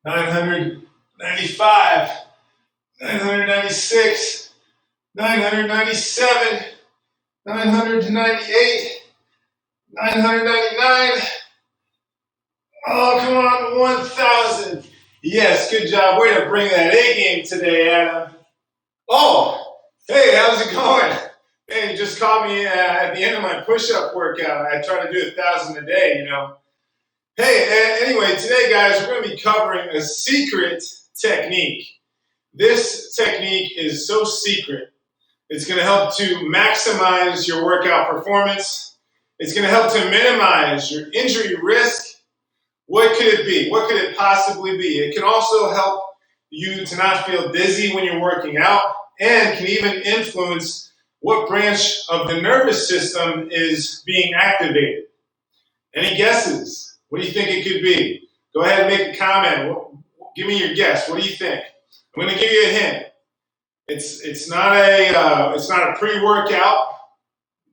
995, 996, 997, 998, 999. Oh, come on, 1,000. Yes, good job. Way to bring that A game today, Adam. Oh, hey, how's it going? Hey, you just caught me at the end of my push-up workout. I try to do 1,000 a day, you know. Hey, anyway, today, guys, we're going to be covering a secret technique. This technique is so secret. It's going to help to maximize your workout performance. It's going to help to minimize your injury risk. What could it be? What could it possibly be? It can also help you to not feel dizzy when you're working out, and can even influence what branch of the nervous system is being activated. Any guesses? What do you think it could be? Go ahead and make a comment. Give me your guess. What do you think? I'm going to give you a hint. It's not a pre-workout.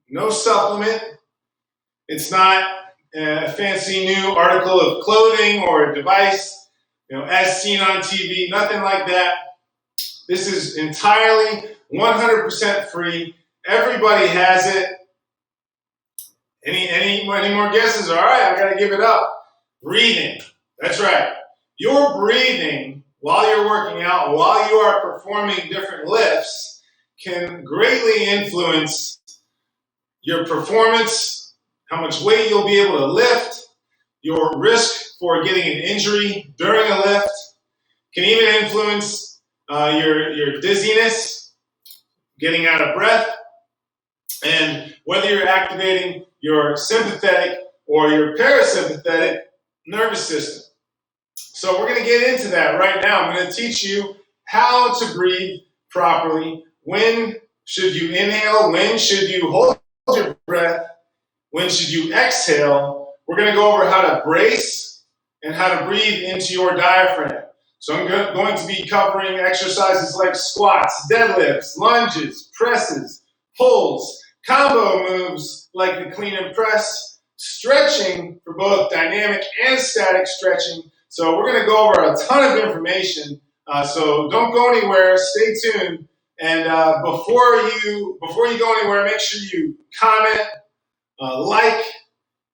No supplement. It's not a fancy new article of clothing or a device, as seen on TV. Nothing like that. This is entirely 100% free. Everybody has it. Any more guesses? All right, I got to give it up. Breathing. That's right. Your breathing while you're working out, while you are performing different lifts, can greatly influence your performance, how much weight you'll be able to lift, your risk for getting an injury during a lift, can even influence your dizziness, getting out of breath, and whether you're activating your sympathetic or your parasympathetic nervous system. So we're going to get into that right now. I'm going to teach you how to breathe properly. When should you inhale? When should you hold your breath? When should you exhale? We're going to go over how to brace and how to breathe into your diaphragm. So I'm going to be covering exercises like squats, deadlifts, lunges, presses, pulls, combo moves like the clean and press, stretching for both dynamic and static stretching. So we're going to go over a ton of information. So don't go anywhere. Stay tuned. And before you go anywhere, make sure you comment, like.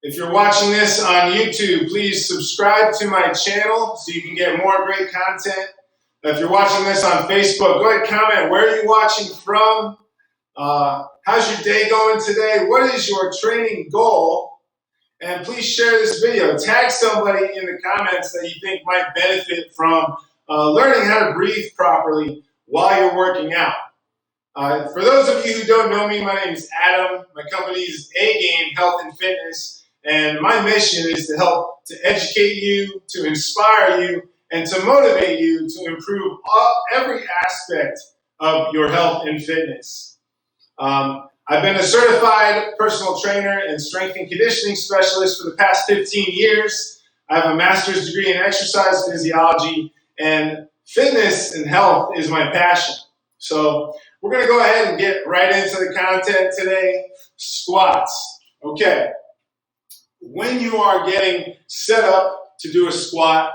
If you're watching this on YouTube, please subscribe to my channel so you can get more great content. If you're watching this on Facebook, go ahead and comment. Where are you watching from? How's your day going today? What is your training goal? And please share this video. Tag somebody in the comments that you think might benefit from learning how to breathe properly while you're working out. For those of you who don't know me, my name is Adam. My company is A-Game Health and Fitness. And my mission is to help to educate you, to inspire you, and to motivate you to improve every aspect of your health and fitness. I've been a certified personal trainer and strength and conditioning specialist for the past 15 years. I have a master's degree in exercise physiology, and fitness and health is my passion. So we're going to go ahead and get right into the content today. Squats. Okay. When you are getting set up to do a squat,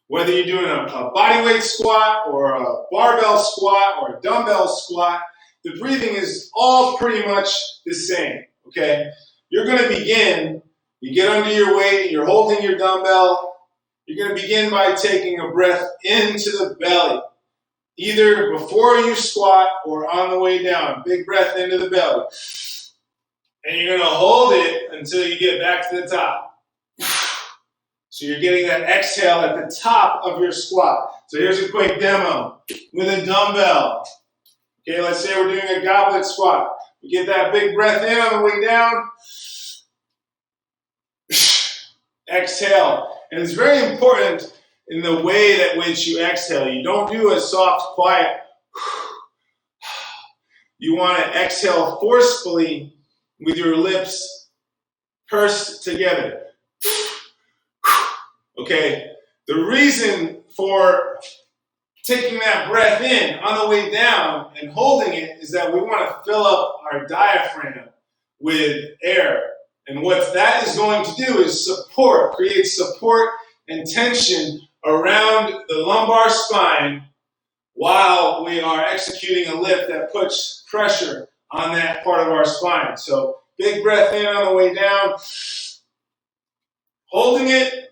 whether you're doing a bodyweight squat or a barbell squat or a dumbbell squat, the breathing is all pretty much the same, okay? You're going to begin, you get under your weight, you're holding your dumbbell, you're going to begin by taking a breath into the belly, either before you squat or on the way down. Big breath into the belly. And you're going to hold it until you get back to the top. So you're getting that exhale at the top of your squat. So here's a quick demo with a dumbbell. Okay, let's say we're doing a goblet squat. We get that big breath in on the way down. Exhale. And it's very important in the way that which you exhale. You don't do a soft, quiet. You want to exhale forcefully with your lips pursed together. Okay, the reason for taking that breath in on the way down and holding it is that we want to fill up our diaphragm with air. And what that is going to do is create support and tension around the lumbar spine while we are executing a lift that puts pressure on that part of our spine. So big breath in on the way down, holding it,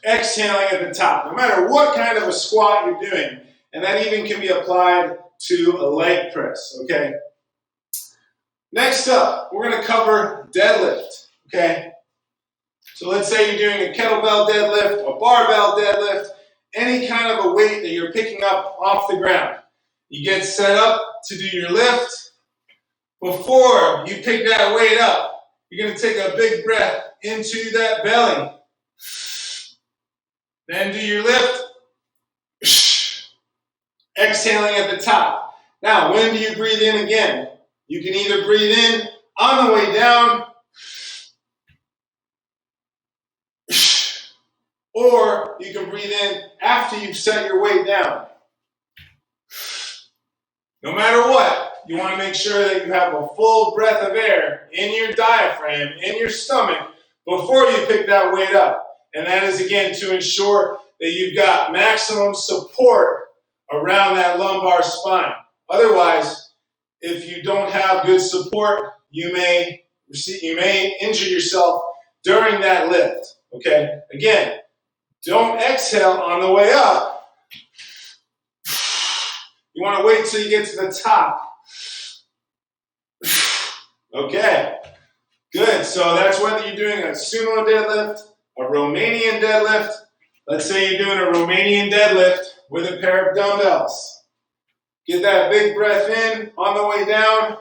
exhaling at the top, no matter what kind of a squat you're doing. And that even can be applied to a leg press, okay? Next up, we're going to cover deadlift, okay? So let's say you're doing a kettlebell deadlift, a barbell deadlift, any kind of a weight that you're picking up off the ground. You get set up to do your lift. Before you pick that weight up, you're going to take a big breath into that belly. Then do your lift. Exhaling at the top. Now, when do you breathe in again? You can either breathe in on the way down, or you can breathe in after you've set your weight down. No matter what, you want to make sure that you have a full breath of air in your diaphragm, in your stomach, before you pick that weight up. And that is, again, to ensure that you've got maximum support around that lumbar spine. Otherwise, if you don't have good support, you may injure yourself during that lift. Okay? Again, don't exhale on the way up. You want to wait till you get to the top. Okay, good. So that's whether you're doing a sumo deadlift, a Romanian deadlift. Let's say you're doing a Romanian deadlift with a pair of dumbbells. Get that big breath in on the way down.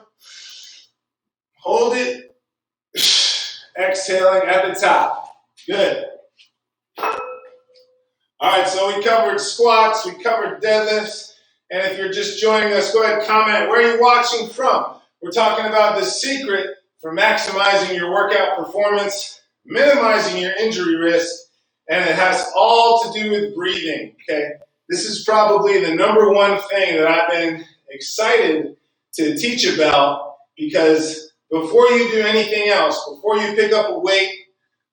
Hold it. Exhaling at the top. Good. All right, so we covered squats, we covered deadlifts, and if you're just joining us, go ahead and comment. Where are you watching from? We're talking about the secret for maximizing your workout performance, minimizing your injury risk, and it has all to do with breathing, okay? This is probably the number one thing that I've been excited to teach about, because before you do anything else, before you pick up a weight,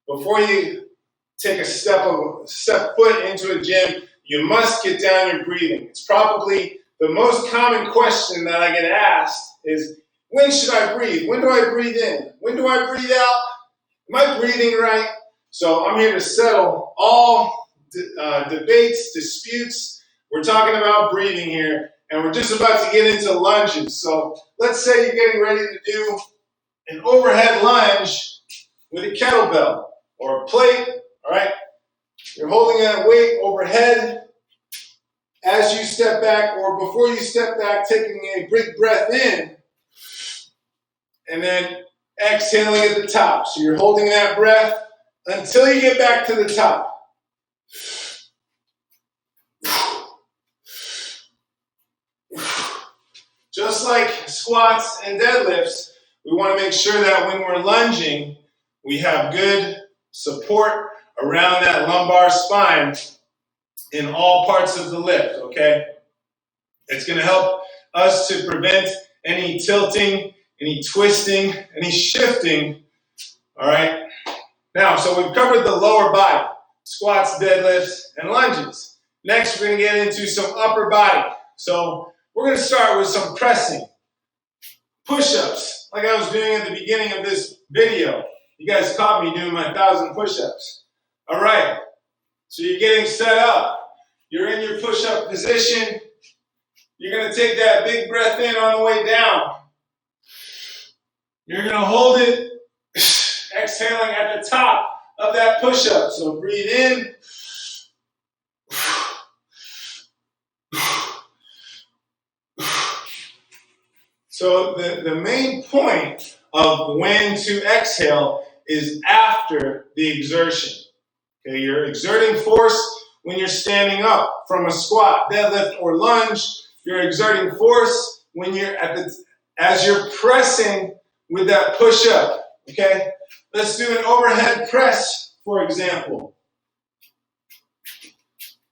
before you take a step foot into a gym, you must get down your breathing. It's probably the most common question that I get asked is, when should I breathe? When do I breathe in? When do I breathe out? Am I breathing right? So I'm here to settle all debates, disputes. We're talking about breathing here, and we're just about to get into lunges. So let's say you're getting ready to do an overhead lunge with a kettlebell or a plate. All right, you're holding that weight overhead. As you step back, or before you step back, taking a big breath in, and then exhaling at the top. So you're holding that breath until you get back to the top. Just like squats and deadlifts, we want to make sure that when we're lunging, we have good support around that lumbar spine in all parts of the lift, okay? It's going to help us to prevent any tilting, any twisting, any shifting, all right? Now, so we've covered the lower body, squats, deadlifts, and lunges. Next, we're going to get into some upper body. So we're going to start with some pressing. Push-ups, like I was doing at the beginning of this video. You guys caught me doing my 1,000 push-ups. All right, so you're getting set up. You're in your push-up position. You're going to take that big breath in on the way down. You're going to hold it, exhaling at the top of that push-up. So breathe in. So the main point of when to exhale is after the exertion. Okay, you're exerting force when you're standing up from a squat, deadlift, or lunge. You're exerting force when you're as you're pressing with that push-up. Okay, let's do an overhead press, for example.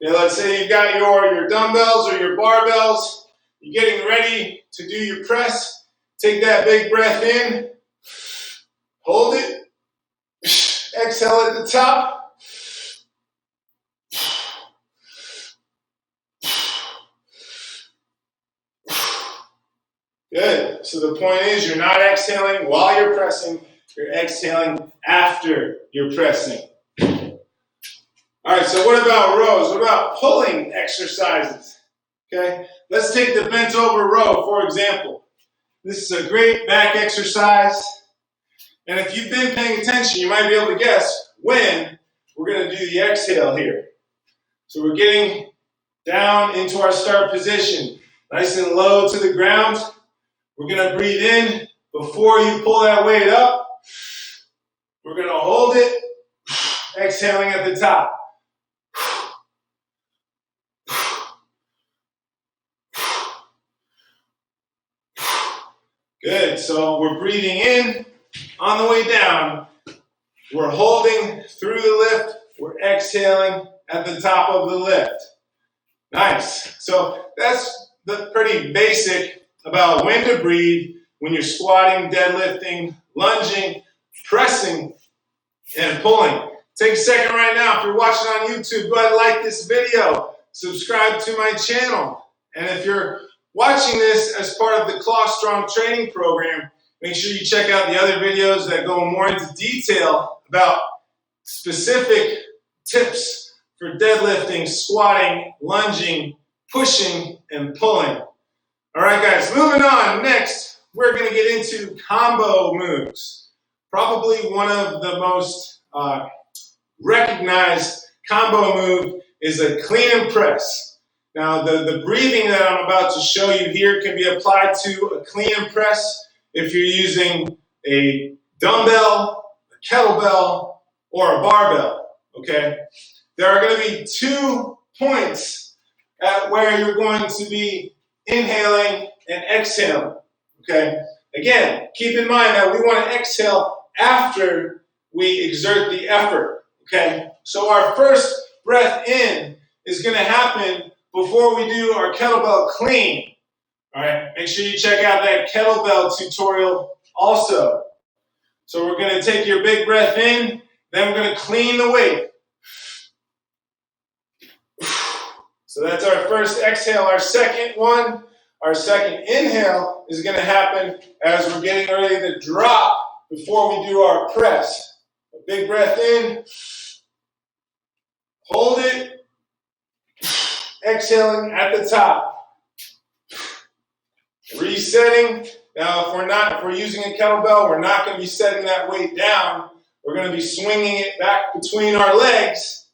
Okay, let's say you've got your dumbbells or your barbells. You're getting ready to do your press. Take that big breath in. Hold it. Exhale at the top. So the point is, you're not exhaling while you're pressing, you're exhaling after you're pressing. All right, so what about rows? What about pulling exercises? Okay, let's take the bent over row, for example. This is a great back exercise. And if you've been paying attention, you might be able to guess when we're going to do the exhale here. So we're getting down into our start position, nice and low to the ground. We're going to breathe in before you pull that weight up. We're going to hold it, exhaling at the top. Good, so we're breathing in on the way down. We're holding through the lift. We're exhaling at the top of the lift. Nice. So that's the pretty basic about when to breathe when you're squatting, deadlifting, lunging, pressing, and pulling. Take a second right now. If you're watching on YouTube, go ahead and like this video. Subscribe to my channel. And if you're watching this as part of the Claw Strong training program, make sure you check out the other videos that go more into detail about specific tips for deadlifting, squatting, lunging, pushing, and pulling. All right, guys, moving on. Next, we're going to get into combo moves. Probably one of the most recognized combo move is a clean and press. Now, the breathing that I'm about to show you here can be applied to a clean and press if you're using a dumbbell, a kettlebell, or a barbell, okay? There are going to be 2 points at where you're going to be inhaling and exhaling, okay? Again, keep in mind that we want to exhale after we exert the effort, okay? So our first breath in is going to happen before we do our kettlebell clean. All right, make sure you check out that kettlebell tutorial also. So we're going to take your big breath in, then we're going to clean the weight. So that's our first exhale. Our second one, our second inhale is going to happen as we're getting ready to drop before we do our press. A big breath in, hold it, exhaling at the top. Resetting. Now, if we're using a kettlebell, we're not going to be setting that weight down. We're going to be swinging it back between our legs.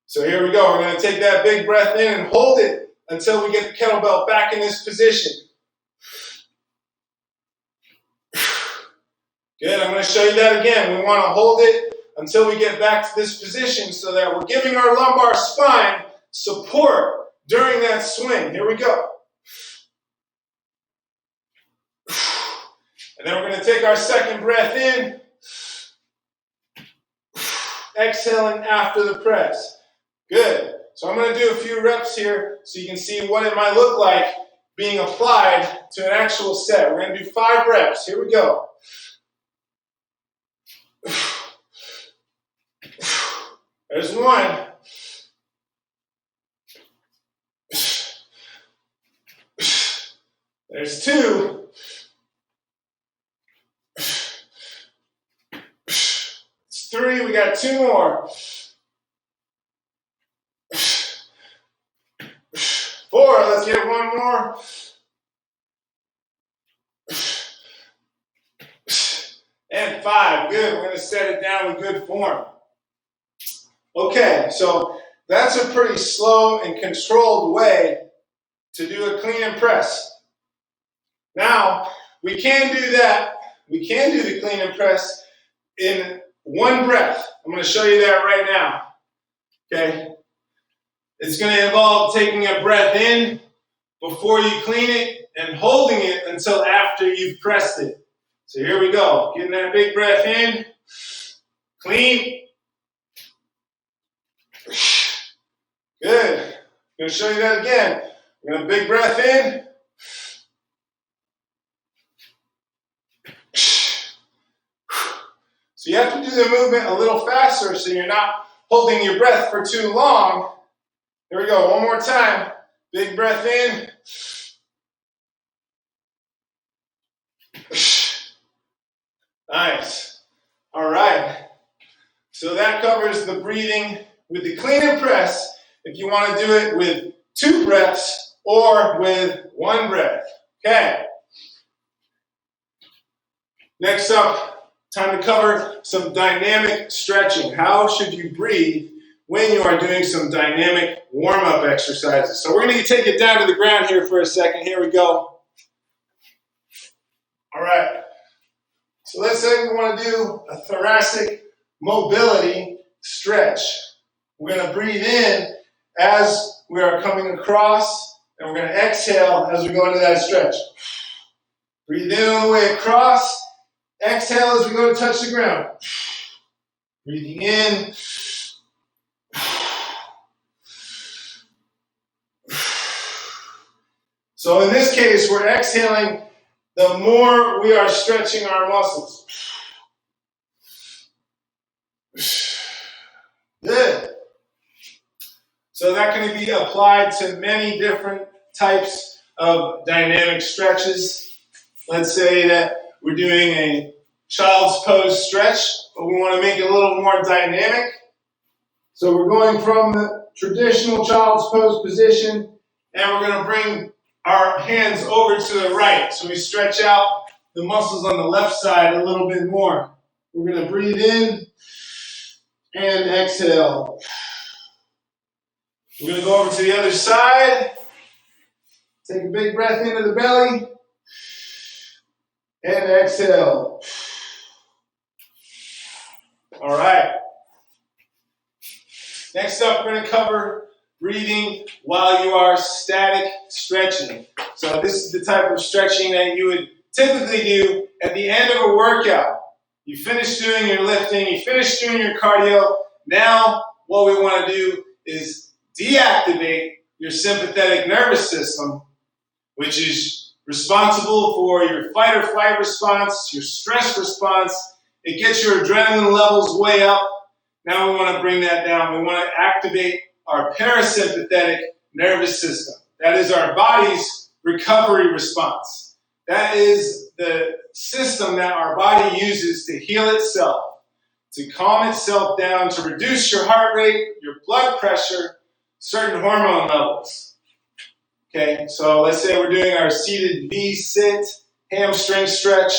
So here we go. We're going to take that big breath in and hold it until we get the kettlebell back in this position. Good. I'm going to show you that again. We want to hold it until we get back to this position so that we're giving our lumbar spine support during that swing. Here we go. And then we're going to take our second breath in, exhaling after the press. Good. So I'm going to do a few reps here so you can see what it might look like being applied to an actual set. We're going to do 5 reps. Here we go. There's 1. There's 2. It's 3. We got 2 more. 4. Let's get 1 more. And 5. Good. We're going to set it down with good form. Okay, so that's a pretty slow and controlled way to do a clean and press. Now, we can do that. We can do the clean and press in 1 breath. I'm going to show you that right now. Okay? It's going to involve taking a breath in before you clean it and holding it until after you've pressed it. So here we go. Getting that big breath in. Clean. Good. I'm going to show you that again. We're going to big breath in. So you have to do the movement a little faster so you're not holding your breath for too long. Here we go, 1 more time. Big breath in. Nice. All right. So that covers the breathing with the clean and press. If you want to do it with 2 breaths or with 1 breath. Okay. Next up, time to cover some dynamic stretching. How should you breathe when you are doing some dynamic warm-up exercises? So we're going to take it down to the ground here for a second. Here we go. All right. So let's say we want to do a thoracic mobility stretch. We're going to breathe in as we are coming across, and we're going to exhale as we go into that stretch. Breathe in all the way across. Exhale as we go to touch the ground. Breathing in. So in this case, we're exhaling the more we are stretching our muscles. Good. So that can be applied to many different types of dynamic stretches. Let's say that we're doing a child's pose stretch, but we want to make it a little more dynamic. So we're going from the traditional child's pose position, and we're going to bring our hands over to the right. So we stretch out the muscles on the left side a little bit more. We're going to breathe in and exhale. We're going to go over to the other side. Take a big breath into the belly. And exhale. All right. Next up, we're going to cover breathing while you are static stretching. So this is the type of stretching that you would typically do at the end of a workout. You finish doing your lifting, you finish doing your cardio. Now what we want to do is deactivate your sympathetic nervous system, which is responsible for your fight or flight response, your stress response. It gets your adrenaline levels way up. Now we want to bring that down. We want to activate our parasympathetic nervous system. That is our body's recovery response. That is the system that our body uses to heal itself, to calm itself down, to reduce your heart rate, your blood pressure, certain hormone levels. Okay, so let's say we're doing our seated V-sit hamstring stretch,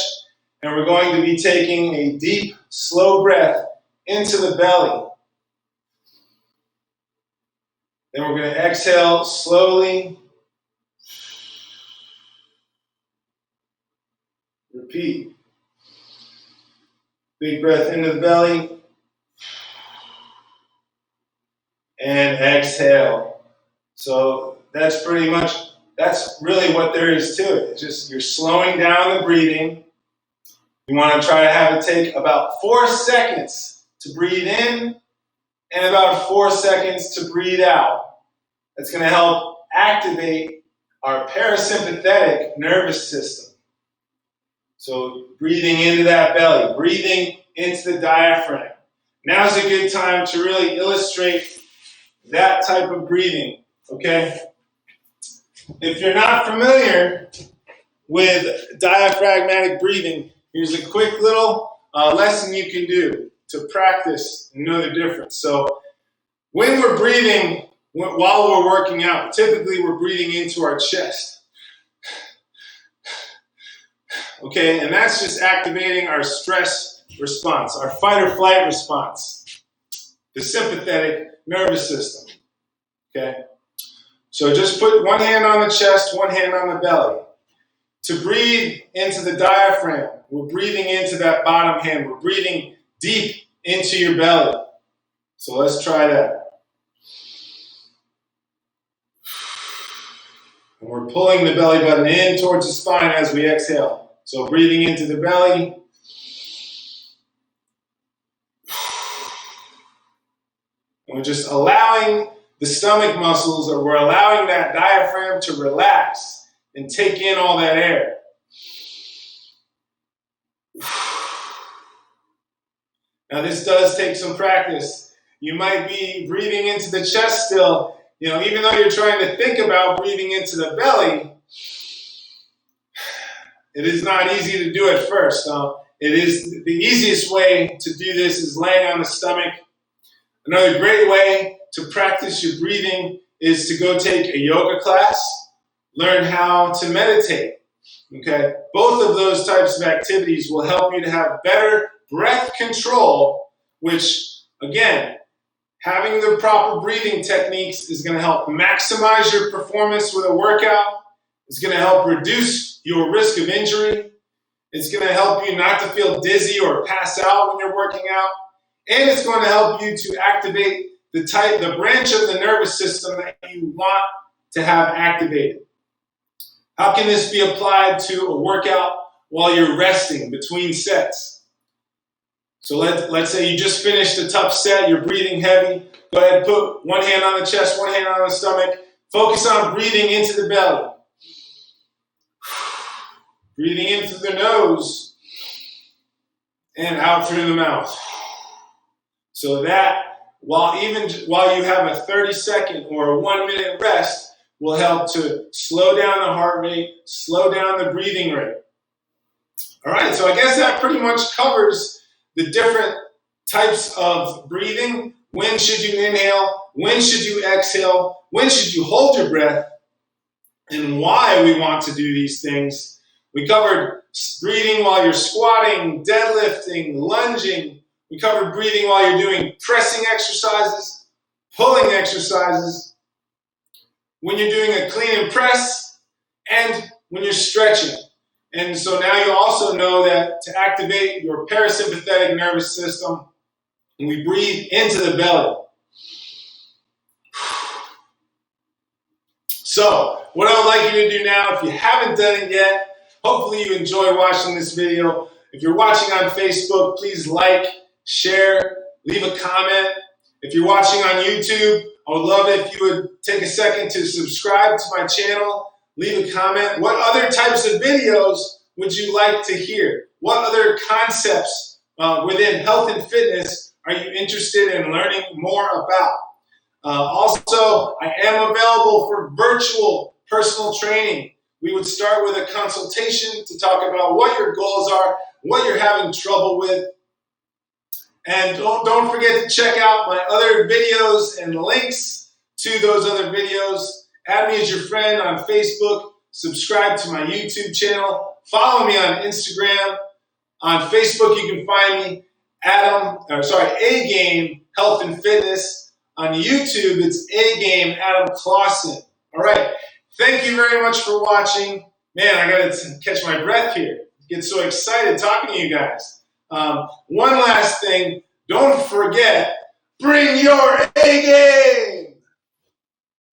and we're going to be taking a deep, slow breath into the belly. Then we're going to exhale slowly. Repeat. Big breath into the belly. And exhale. So that's really what there is to it. It's just you're slowing down the breathing. You want to try to have it take about 4 seconds to breathe in and about 4 seconds to breathe out. That's going to help activate our parasympathetic nervous system. So breathing into that belly, breathing into the diaphragm. Now's a good time to really illustrate that type of breathing, okay? If you're not familiar with diaphragmatic breathing, here's a quick little lesson you can do to practice and know the difference. So when we're breathing while we're working out, typically we're breathing into our chest. Okay, and that's just activating our stress response, our fight or flight response, the sympathetic nervous system. Okay, so just put one hand on the chest, one hand on the belly. To breathe into the diaphragm, we're breathing into that bottom hand. We're breathing deep into your belly. So let's try that. And we're pulling the belly button in towards the spine as we exhale. So breathing into the belly. And we're just allowing the stomach muscles, or we're allowing that diaphragm to relax and take in all that air. Now this does take some practice. You might be breathing into the chest still, even though you're trying to think about breathing into the belly. It is not easy to do at first. It is the easiest way to do this is laying on the stomach. Another great way to practice your breathing is to go take a yoga class, learn how to meditate. Okay, both of those types of activities will help you to have better breath control, which, again, having the proper breathing techniques is going to help maximize your performance with a workout. It's going to help reduce your risk of injury. It's going to help you not to feel dizzy or pass out when you're working out. And it's going to help you to activate the branch of the nervous system that you want to have activated. How can this be applied to a workout while you're resting between sets? So let's say you just finished a tough set, you're breathing heavy. Go ahead and put one hand on the chest, one hand on the stomach. Focus on breathing into the belly. Breathing in through the nose and out through the mouth. So that while you have a 30-second or a 1-minute rest will help to slow down the heart rate, slow down the breathing rate. All right, so I guess that pretty much covers the different types of breathing. When should you inhale? When should you exhale? When should you hold your breath? And why we want to do these things. We covered breathing while you're squatting, deadlifting, lunging. We covered breathing while you're doing pressing exercises, pulling exercises, when you're doing a clean and press, and when you're stretching. And so now you also know that to activate your parasympathetic nervous system, we breathe into the belly. So, what I would like you to do now, if you haven't done it yet, hopefully you enjoy watching this video. If you're watching on Facebook, please like, share, leave a comment. If you're watching on YouTube, I would love it if you would take a second to subscribe to my channel, leave a comment. What other types of videos would you like to hear? What other concepts within health and fitness are you interested in learning more about? Also, I am available for virtual personal training. We would start with a consultation to talk about what your goals are, what you're having trouble with. And don't forget to check out my other videos and links to those other videos. Add me as your friend on Facebook. Subscribe to my YouTube channel. Follow me on Instagram. On Facebook, you can find me A-Game Health and Fitness. On YouTube, it's A-Game Adam Clausen. All right. Thank you very much for watching. Man, I got to catch my breath here. I get so excited talking to you guys. One last thing. Don't forget, bring your A-game.